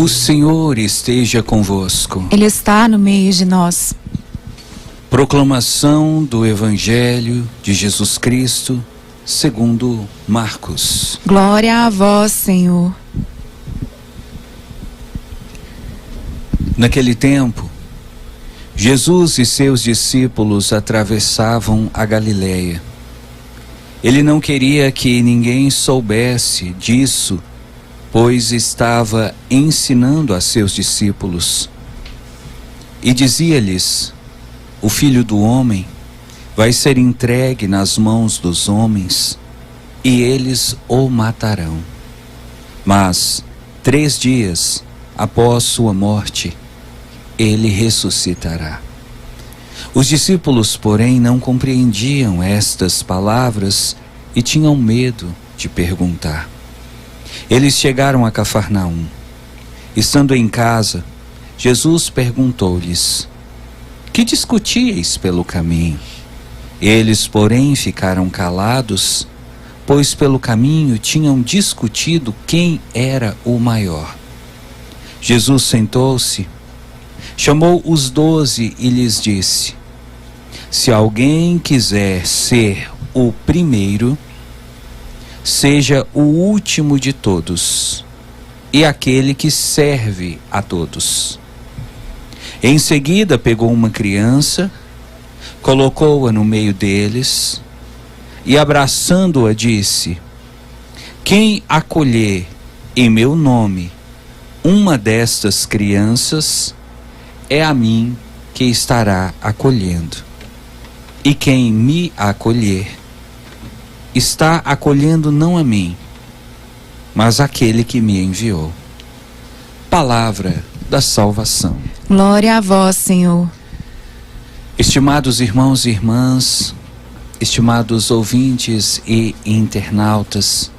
O Senhor esteja convosco. Ele está no meio de nós. Proclamação do Evangelho de Jesus Cristo, segundo Marcos. Glória a vós, Senhor. Naquele tempo, Jesus e seus discípulos atravessavam a Galileia. Ele não queria que ninguém soubesse disso, pois estava ensinando a seus discípulos. E dizia-lhes: o Filho do Homem vai ser entregue nas mãos dos homens, e eles o matarão. Mas 3 dias após sua morte, ele ressuscitará. Os discípulos, porém, não compreendiam estas palavras e tinham medo de perguntar. Eles chegaram a Cafarnaum. Estando em casa, Jesus perguntou-lhes: que discutíeis pelo caminho? Eles, porém, ficaram calados, pois pelo caminho tinham discutido quem era o maior. Jesus sentou-se, chamou os 12 e lhes disse: se alguém quiser ser o primeiro, seja o último de todos e aquele que serve a todos. Em seguida pegou uma criança, colocou-a no meio deles e, abraçando-a, disse: quem acolher em meu nome uma destas crianças, é a mim que estará acolhendo. E quem me acolher, está acolhendo não a mim, mas aquele que me enviou. Palavra da salvação. Glória a vós, Senhor. Estimados irmãos e irmãs, estimados ouvintes e internautas,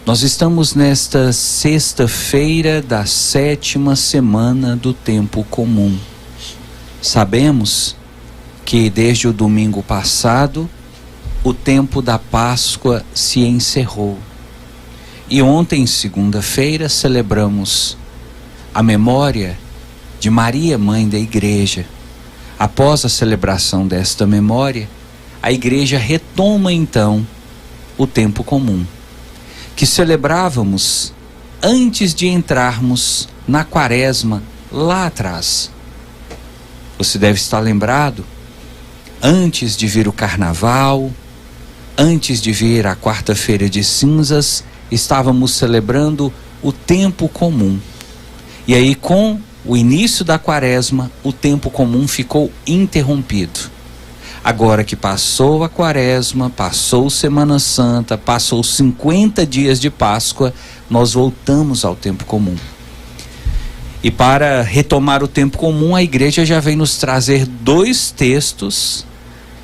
nós estamos nesta sexta-feira da 7ª semana do tempo comum. Sabemos que desde o domingo passado, o tempo da Páscoa se encerrou. E ontem, segunda-feira, celebramos a memória de Maria, mãe da Igreja. Após a celebração desta memória, a Igreja retoma então o tempo comum, que celebrávamos antes de entrarmos na Quaresma lá atrás. Você deve estar lembrado, antes de vir o Carnaval, antes de vir a Quarta-feira de Cinzas, estávamos celebrando o tempo comum. E aí, com o início da Quaresma, o tempo comum ficou interrompido. Agora que passou a Quaresma, passou Semana Santa, passou 50 dias de Páscoa, nós voltamos ao tempo comum. E para retomar o tempo comum, a Igreja já vem nos trazer 2 textos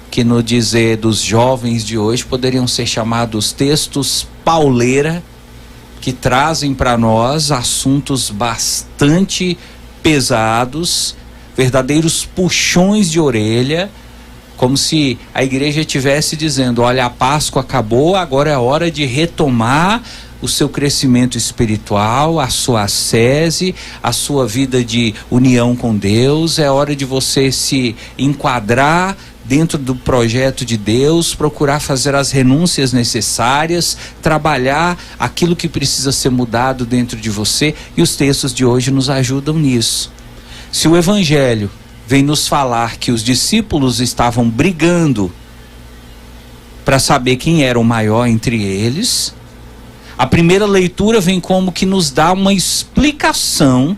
que, no dizer dos jovens de hoje, poderiam ser chamados textos pauleira, que trazem para nós assuntos bastante pesados, verdadeiros puxões de orelha, como se a Igreja estivesse dizendo: olha, a Páscoa acabou, agora é hora de retomar o seu crescimento espiritual, a sua ascese, a sua vida de união com Deus. É hora de você se enquadrar dentro do projeto de Deus, procurar fazer as renúncias necessárias, trabalhar aquilo que precisa ser mudado dentro de você, e os textos de hoje nos ajudam nisso. Se o Evangelho vem nos falar que os discípulos estavam brigando para saber quem era o maior entre eles, a primeira leitura vem como que nos dá uma explicação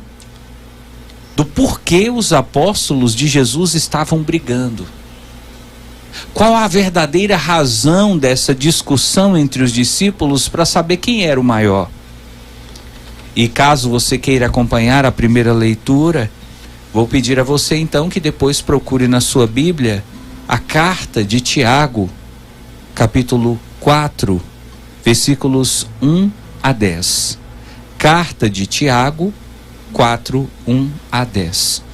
do porquê os apóstolos de Jesus estavam brigando. Qual a verdadeira razão dessa discussão entre os discípulos para saber quem era o maior? E caso você queira acompanhar a primeira leitura, vou pedir a você então que depois procure na sua Bíblia a carta de Tiago, capítulo 4, versículos 1 a 10. Carta de Tiago 4, 1 a 10.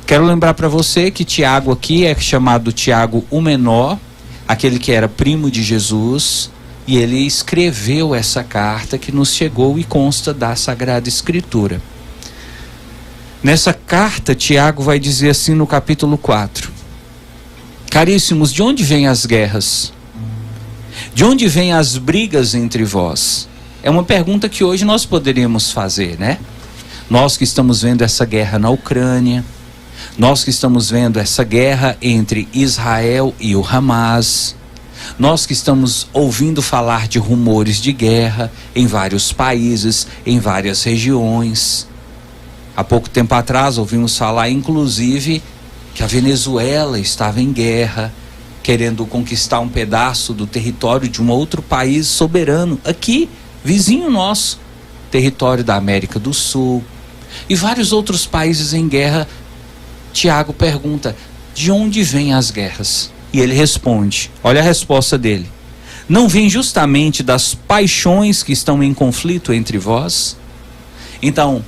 Quero lembrar para você que Tiago aqui é chamado Tiago o Menor, aquele que era primo de Jesus, e ele escreveu essa carta que nos chegou e consta da Sagrada Escritura. Nessa carta, Tiago vai dizer assim no capítulo 4: caríssimos, de onde vêm as guerras? De onde vêm as brigas entre vós? É uma pergunta que hoje nós poderíamos fazer, né? Nós que estamos vendo essa guerra na Ucrânia, nós que estamos vendo essa guerra entre Israel e o Hamas, nós que estamos ouvindo falar de rumores de guerra em vários países, em várias regiões. Há pouco tempo atrás ouvimos falar, inclusive, que a Venezuela estava em guerra, querendo conquistar um pedaço do território de um outro país soberano, aqui, vizinho nosso, território da América do Sul, e vários outros países em guerra. Tiago pergunta: de onde vêm as guerras? E ele responde, olha a resposta dele: não vem justamente das paixões que estão em conflito entre vós? Então,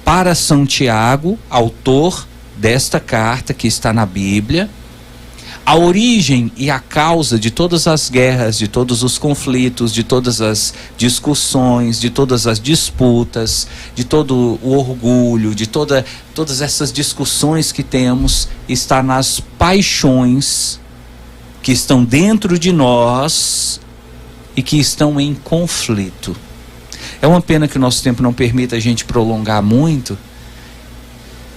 para São Tiago, autor desta carta que está na Bíblia, a origem e a causa de todas as guerras, de todos os conflitos, de todas as discussões, de todas as disputas, de todo o orgulho, de todas essas discussões que temos, está nas paixões que estão dentro de nós e que estão em conflito. É uma pena que o nosso tempo não permita a gente prolongar muito,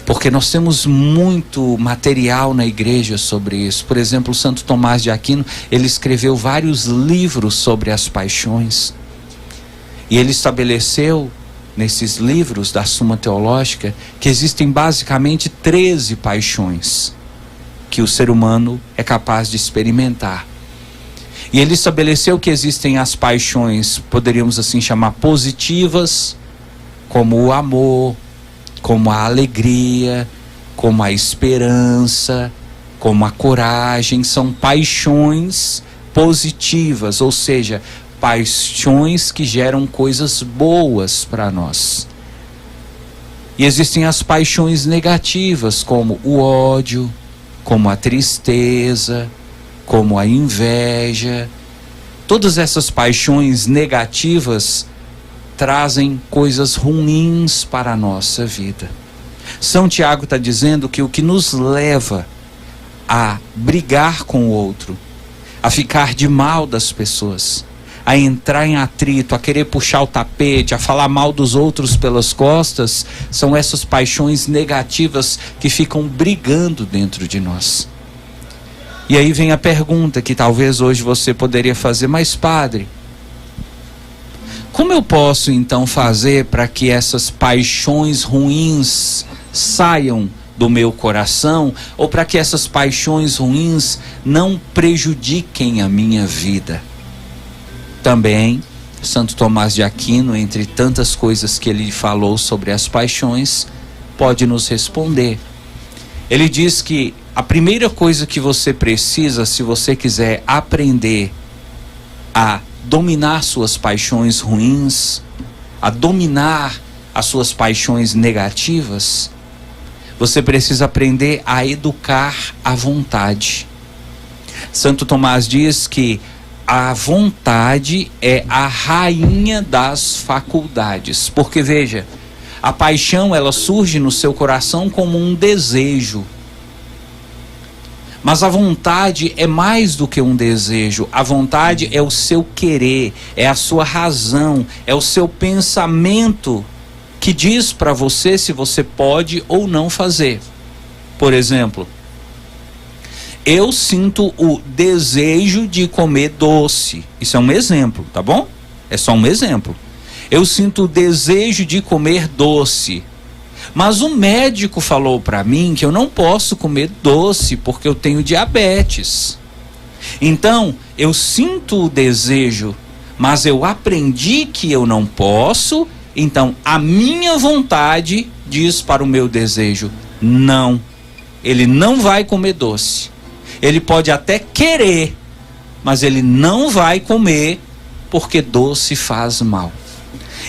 porque nós temos muito material na igreja sobre isso. Por exemplo, Santo Tomás de Aquino, ele escreveu vários livros sobre as paixões. E ele estabeleceu, nesses livros da Suma Teológica, que existem basicamente 13 paixões que o ser humano é capaz de experimentar. E ele estabeleceu que existem as paixões, poderíamos assim chamar, positivas, como o amor, como a alegria, como a esperança, como a coragem. São paixões positivas, ou seja, paixões que geram coisas boas para nós. E existem as paixões negativas, como o ódio, como a tristeza, como a inveja. Todas essas paixões negativas trazem coisas ruins para a nossa vida. São Tiago está dizendo que o que nos leva a brigar com o outro, a ficar de mal das pessoas, a entrar em atrito, a querer puxar o tapete, a falar mal dos outros pelas costas, são essas paixões negativas que ficam brigando dentro de nós. E aí vem a pergunta que talvez hoje você poderia fazer: mas padre, como eu posso então fazer para que essas paixões ruins saiam do meu coração, ou para que essas paixões ruins não prejudiquem a minha vida? Também, Santo Tomás de Aquino, entre tantas coisas que ele falou sobre as paixões, pode nos responder. Ele diz que a primeira coisa que você precisa, se você quiser aprender a dominar suas paixões ruins, a dominar as suas paixões negativas, você precisa aprender a educar a vontade. Santo Tomás diz que a vontade é a rainha das faculdades, porque veja, a paixão ela surge no seu coração como um desejo. Mas a vontade é mais do que um desejo. A vontade é o seu querer, é a sua razão, é o seu pensamento que diz para você se você pode ou não fazer. Por exemplo, eu sinto o desejo de comer doce. Isso é um exemplo, tá bom? É só um exemplo. Eu sinto o desejo de comer doce. Mas o médico falou para mim que eu não posso comer doce porque eu tenho diabetes. Então, eu sinto o desejo, mas eu aprendi que eu não posso. Então, a minha vontade diz para o meu desejo: não, ele não vai comer doce. Ele pode até querer, mas ele não vai comer porque doce faz mal.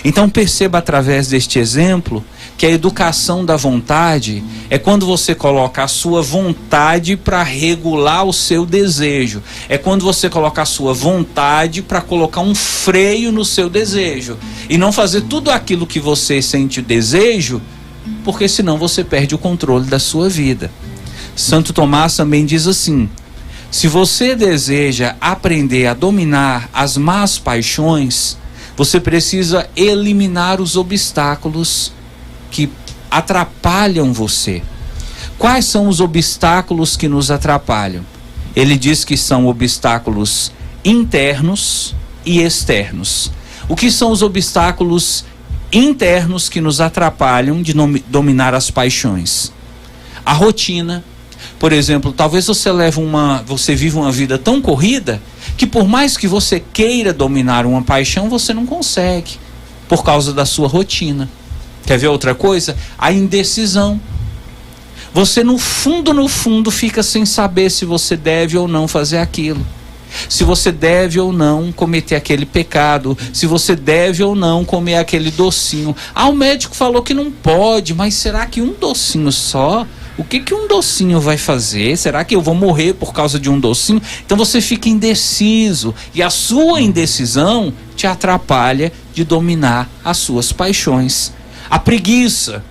Então perceba através deste exemplo que a educação da vontade é quando você coloca a sua vontade para regular o seu desejo. É quando você coloca a sua vontade para colocar um freio no seu desejo. E não fazer tudo aquilo que você sente o desejo porque senão você perde o controle da sua vida. Santo Tomás também diz assim: se você deseja aprender a dominar as más paixões, você precisa eliminar os obstáculos que atrapalham você. Quais são os obstáculos que nos atrapalham? Ele diz que são obstáculos internos e externos. O que são os obstáculos internos que nos atrapalham de dominar as paixões? A rotina. Por exemplo, talvez você viva uma vida tão corrida que por mais que você queira dominar uma paixão, você não consegue, por causa da sua rotina. Quer ver outra coisa? A indecisão. Você no fundo fica sem saber se você deve ou não fazer aquilo. Se você deve ou não cometer aquele pecado, se você deve ou não comer aquele docinho. O médico falou que não pode, mas será que um docinho só? O que um docinho vai fazer? Será que eu vou morrer por causa de um docinho? Então você fica indeciso, e a sua indecisão te atrapalha de dominar as suas paixões. A preguiça.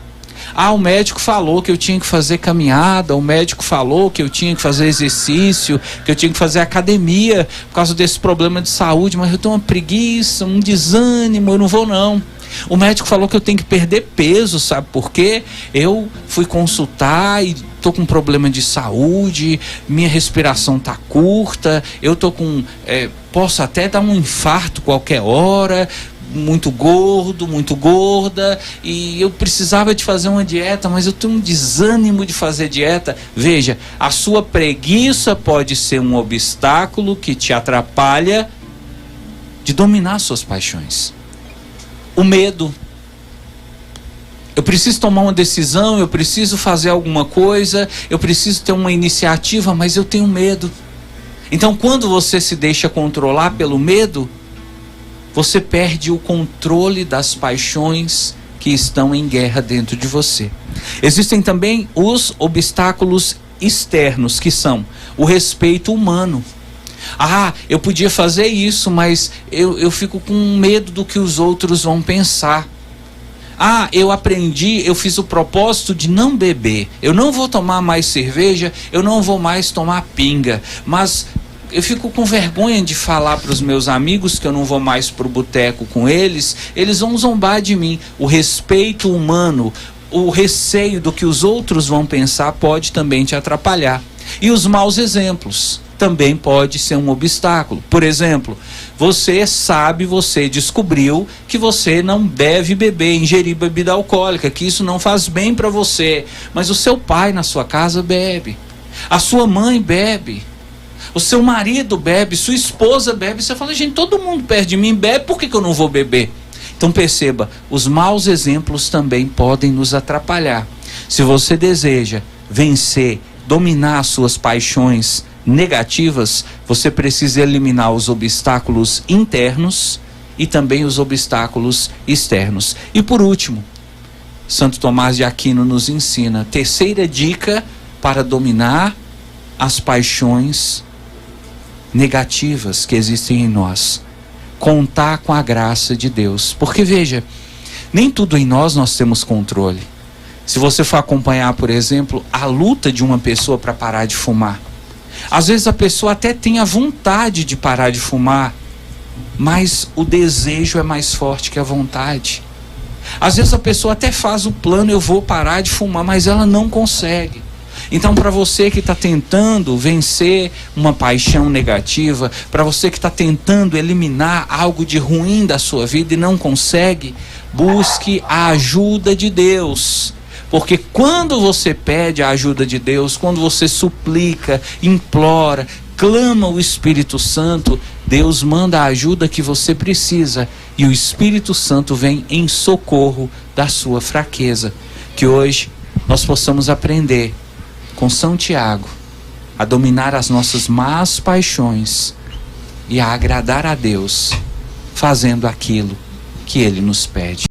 O médico falou que eu tinha que fazer caminhada, o médico falou que eu tinha que fazer exercício, que eu tinha que fazer academia por causa desse problema de saúde, mas eu tenho uma preguiça, um desânimo, eu não vou não. O médico falou que eu tenho que perder peso, sabe por quê? Eu fui consultar e tô com problema de saúde, minha respiração tá curta, eu tô com, posso até dar um infarto qualquer hora, muito gordo, muito gorda, e eu precisava de fazer uma dieta, mas eu tenho um desânimo de fazer dieta. Veja, a sua preguiça pode ser um obstáculo que te atrapalha de dominar suas paixões. O medo. Eu preciso tomar uma decisão, eu preciso fazer alguma coisa, eu preciso ter uma iniciativa, mas eu tenho medo. Então, quando você se deixa controlar pelo medo, você perde o controle das paixões que estão em guerra dentro de você. Existem também os obstáculos externos, que são o respeito humano. Eu podia fazer isso, mas eu fico com medo do que os outros vão pensar. Eu fiz o propósito de não beber. Eu não vou tomar mais cerveja, eu não vou mais tomar pinga, mas eu fico com vergonha de falar para os meus amigos que eu não vou mais para o boteco com eles, eles vão zombar de mim. O respeito humano, o receio do que os outros vão pensar pode também te atrapalhar. E os maus exemplos também pode ser um obstáculo. Por exemplo, você descobriu que você não deve beber, ingerir bebida alcoólica, que isso não faz bem para você, mas o seu pai na sua casa bebe, a sua mãe bebe, o seu marido bebe, sua esposa bebe. Você fala, gente, todo mundo perto de mim bebe, por que eu não vou beber? Então perceba, os maus exemplos também podem nos atrapalhar. Se você deseja vencer, dominar as suas paixões negativas, você precisa eliminar os obstáculos internos e também os obstáculos externos. E por último, Santo Tomás de Aquino nos ensina, terceira dica para dominar as paixões negativas que existem em nós: contar com a graça de Deus. Porque veja, nem tudo em nós temos controle. Se você for acompanhar, por exemplo, a luta de uma pessoa para parar de fumar, às vezes a pessoa até tem a vontade de parar de fumar, mas o desejo é mais forte que a vontade. Às vezes a pessoa até faz o plano, eu vou parar de fumar, mas ela não consegue. Então, para você que está tentando vencer uma paixão negativa, para você que está tentando eliminar algo de ruim da sua vida e não consegue, busque a ajuda de Deus. Porque quando você pede a ajuda de Deus, quando você suplica, implora, clama o Espírito Santo, Deus manda a ajuda que você precisa e o Espírito Santo vem em socorro da sua fraqueza. Que hoje nós possamos aprender com São Tiago a dominar as nossas más paixões e a agradar a Deus, fazendo aquilo que Ele nos pede.